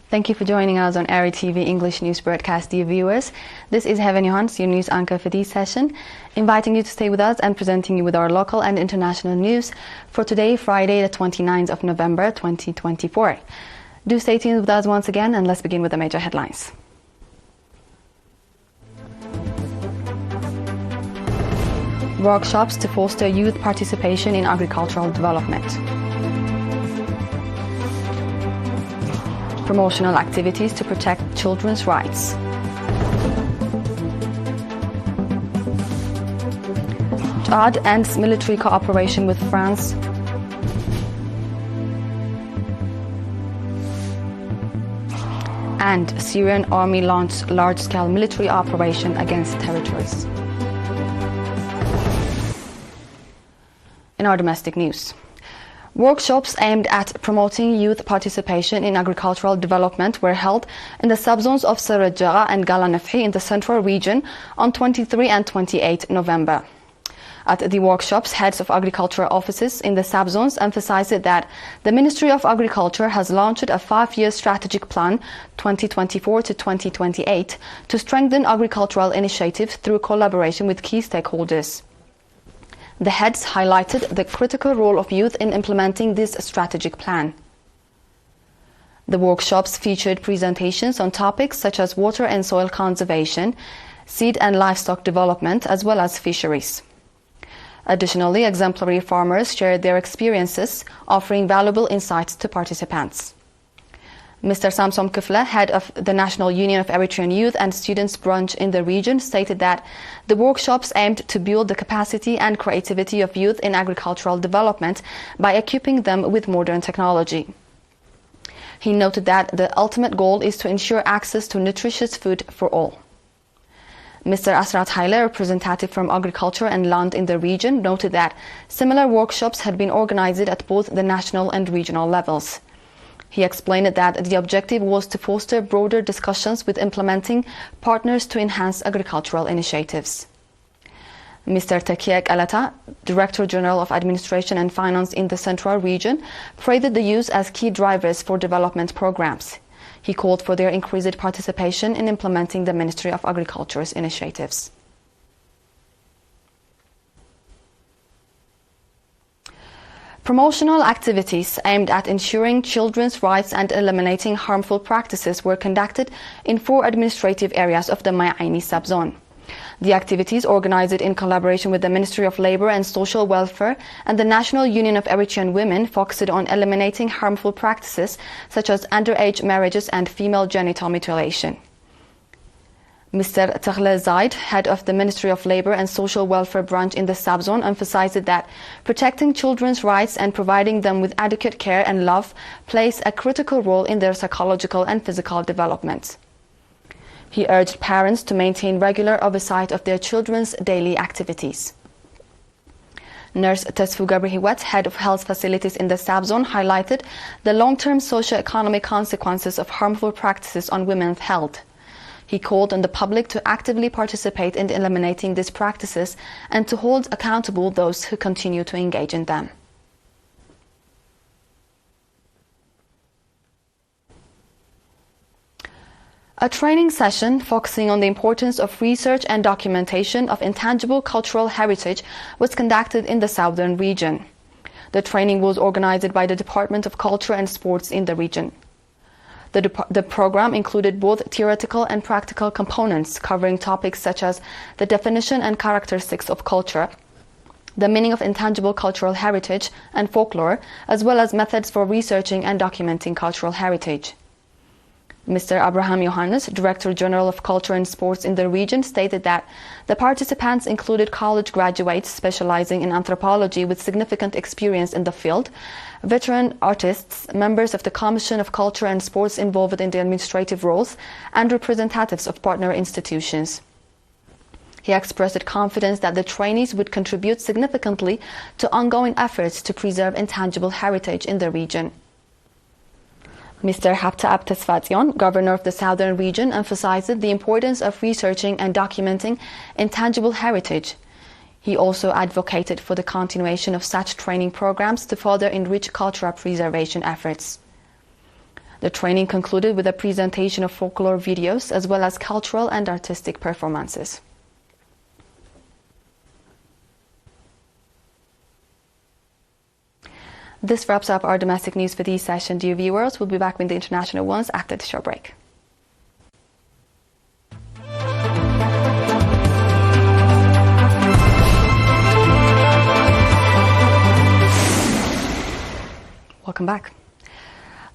Thank you for joining us on ERi-TV English News Broadcast, dear viewers. This is Heaven Johans, your news anchor for this session, inviting you to stay with us and presenting you with our local and international news for today, Friday, the 29th of November, 2024. Do stay tuned with us once again, and let's begin with the major headlines. Workshops to foster youth participation in agricultural development. Promotional activities to protect children's rights. Chad ends military cooperation with France. And Syrian army launched large-scale military operation against territories. In our domestic news, workshops aimed at promoting youth participation in agricultural development were held in the subzones of Eritrea and Galanafhi in the central region on 23 and 28 November. At the workshops, heads of agricultural offices in the subzones emphasized that the Ministry of Agriculture has launched a 5-year strategic plan 2024 to 2028 to strengthen agricultural initiatives through collaboration with key stakeholders. The heads highlighted the critical role of youth in implementing this strategic plan. The workshops featured presentations on topics such as water and soil conservation, seed and livestock development, as well as fisheries. Additionally, exemplary farmers shared their experiences, offering valuable insights to participants. Mr. Samsom Kifle, head of the National Union of Eritrean Youth and Students branch in the region, stated that the workshops aimed to build the capacity and creativity of youth in agricultural development by equipping them with modern technology. He noted that the ultimate goal is to ensure access to nutritious food for all. Mr. Asrat Haile, representative from Agriculture and Land in the region, noted that similar workshops had been organized at both the national and regional levels. He explained that the objective was to foster broader discussions with implementing partners to enhance agricultural initiatives. Mr. Tekiek Alata, Director General of Administration and Finance in the Central Region, praised the youth as key drivers for development programs. He called for their increased participation in implementing the Ministry of Agriculture's initiatives. Promotional activities aimed at ensuring children's rights and eliminating harmful practices were conducted in 4 administrative areas of the Ma'aini subzone. The activities, organized in collaboration with the Ministry of Labor and Social Welfare and the National Union of Eritrean Women, focused on eliminating harmful practices such as underage marriages and female genital mutilation. Mr. Taghle Zaid, head of the Ministry of Labor and Social Welfare branch in the subzone, emphasized that protecting children's rights and providing them with adequate care and love plays a critical role in their psychological and physical development. He urged parents to maintain regular oversight of their children's daily activities. Nurse Tesfu Gabrihiwet, head of health facilities in the subzone, highlighted the long-term socio-economic consequences of harmful practices on women's health. He called on the public to actively participate in eliminating these practices and to hold accountable those who continue to engage in them. A training session focusing on the importance of research and documentation of intangible cultural heritage was conducted in the southern region. The training was organized by the Department of Culture and Sports in the region. The program included both theoretical and practical components, covering topics such as the definition and characteristics of culture, the meaning of intangible cultural heritage and folklore, as well as methods for researching and documenting cultural heritage. Mr. Abraham Johannes, Director General of Culture and Sports in the region, stated that the participants included college graduates specializing in anthropology with significant experience in the field, veteran artists, members of the Commission of Culture and Sports involved in the administrative roles, and representatives of partner institutions. He expressed confidence that the trainees would contribute significantly to ongoing efforts to preserve intangible heritage in the region. Mr. Habtaab Tesfatzion, Governor of the Southern Region, emphasized the importance of researching and documenting intangible heritage. He also advocated for the continuation of such training programs to further enrich cultural preservation efforts. The training concluded with a presentation of folklore videos as well as cultural and artistic performances. This wraps up our domestic news for this session, dear viewers. We'll be back with the international ones after the short break. Welcome back.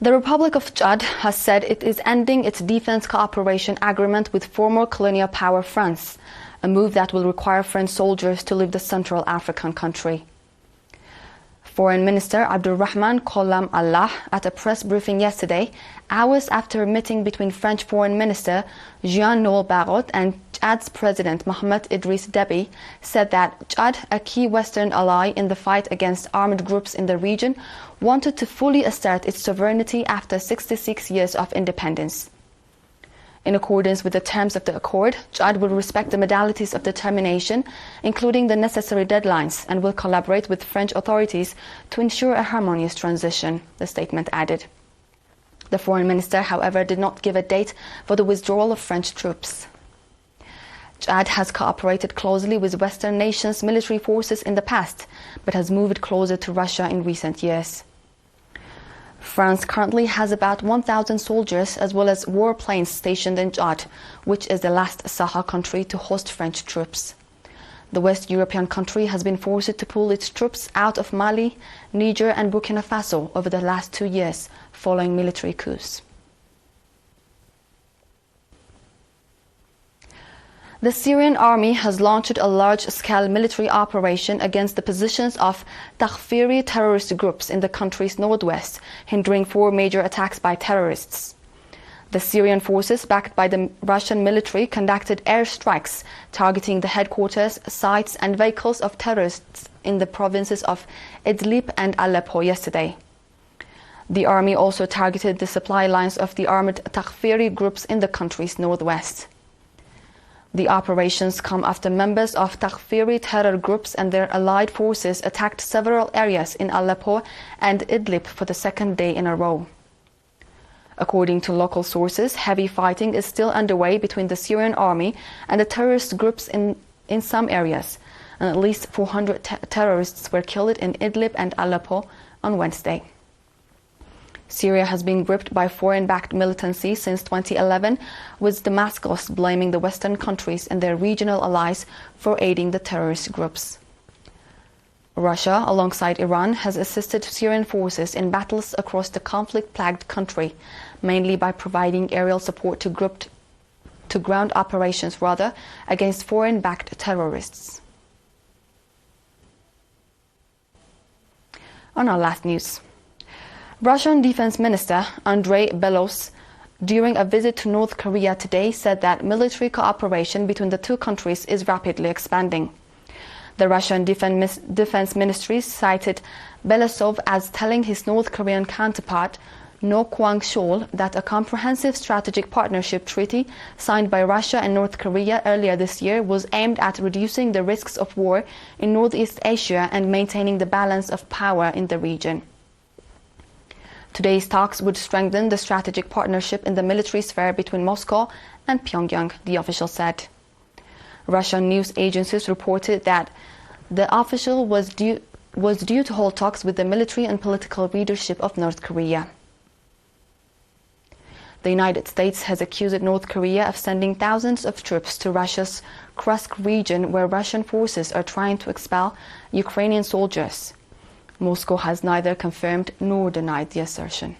The Republic of Chad has said it is ending its defense cooperation agreement with former colonial power France, a move that will require French soldiers to leave the Central African country. Foreign Minister Abdulrahman Kolam Allah at a press briefing yesterday, hours after a meeting between French Foreign Minister Jean-Noël Barrot and Chad's President Mohamed Idriss Déby, said that Chad, a key Western ally in the fight against armed groups in the region, wanted to fully assert its sovereignty after 66 years of independence. In accordance with the terms of the accord, Chad will respect the modalities of determination, including the necessary deadlines, and will collaborate with French authorities to ensure a harmonious transition, the statement added. The foreign minister, however, did not give a date for the withdrawal of French troops. Chad has cooperated closely with Western nations' military forces in the past, but has moved closer to Russia in recent years. France currently has about 1,000 soldiers as well as warplanes stationed in Chad, which is the last Sahel country to host French troops. The West European country has been forced to pull its troops out of Mali, Niger and Burkina Faso over the last 2 years, following military coups. The Syrian army has launched a large-scale military operation against the positions of Takfiri terrorist groups in the country's northwest, hindering 4 major attacks by terrorists. The Syrian forces, backed by the Russian military, conducted airstrikes targeting the headquarters, sites and vehicles of terrorists in the provinces of Idlib and Aleppo yesterday. The army also targeted the supply lines of the armed Takfiri groups in the country's northwest. The operations come after members of Takfiri terror groups and their allied forces attacked several areas in Aleppo and Idlib for the second day in a row. According to local sources, heavy fighting is still underway between the Syrian army and the terrorist groups in some areas, and at least 400 terrorists were killed in Idlib and Aleppo on Wednesday. Syria has been gripped by foreign-backed militancy since 2011, with Damascus blaming the Western countries and their regional allies for aiding the terrorist groups. Russia, alongside Iran, has assisted Syrian forces in battles across the conflict-plagued country, mainly by providing aerial support to ground operations against foreign-backed terrorists. On our last news, Russian Defense Minister Andrei Belos, during a visit to North Korea today, said that military cooperation between the two countries is rapidly expanding. The Russian Defense Ministry cited Belosov as telling his North Korean counterpart, No Kwang-chol, that a comprehensive strategic partnership treaty signed by Russia and North Korea earlier this year was aimed at reducing the risks of war in Northeast Asia and maintaining the balance of power in the region. Today's talks would strengthen the strategic partnership in the military sphere between Moscow and Pyongyang, the official said. Russian news agencies reported that the official was due to hold talks with the military and political leadership of North Korea. The United States has accused North Korea of sending thousands of troops to Russia's Kursk region, where Russian forces are trying to expel Ukrainian soldiers. Moscow has neither confirmed nor denied the assertion.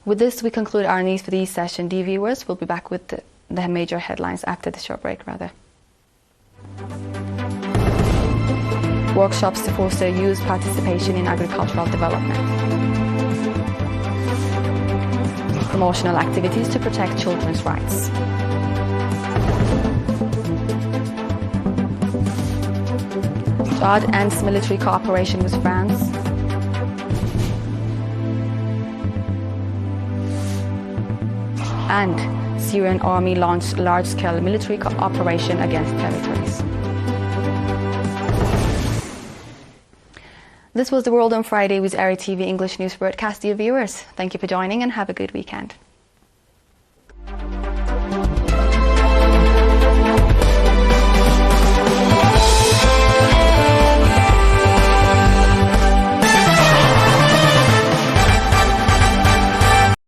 With this, we conclude our news for this session. Dear viewers, we'll be back with the major headlines after the short break, Workshops to foster youth participation in agricultural development. Promotional activities to protect children's rights. Chad ends military cooperation with France. And Syrian army launched large-scale military operation against territories. This was The World on Friday with ERi-TV English News broadcast. Dear viewers, thank you for joining and have a good weekend.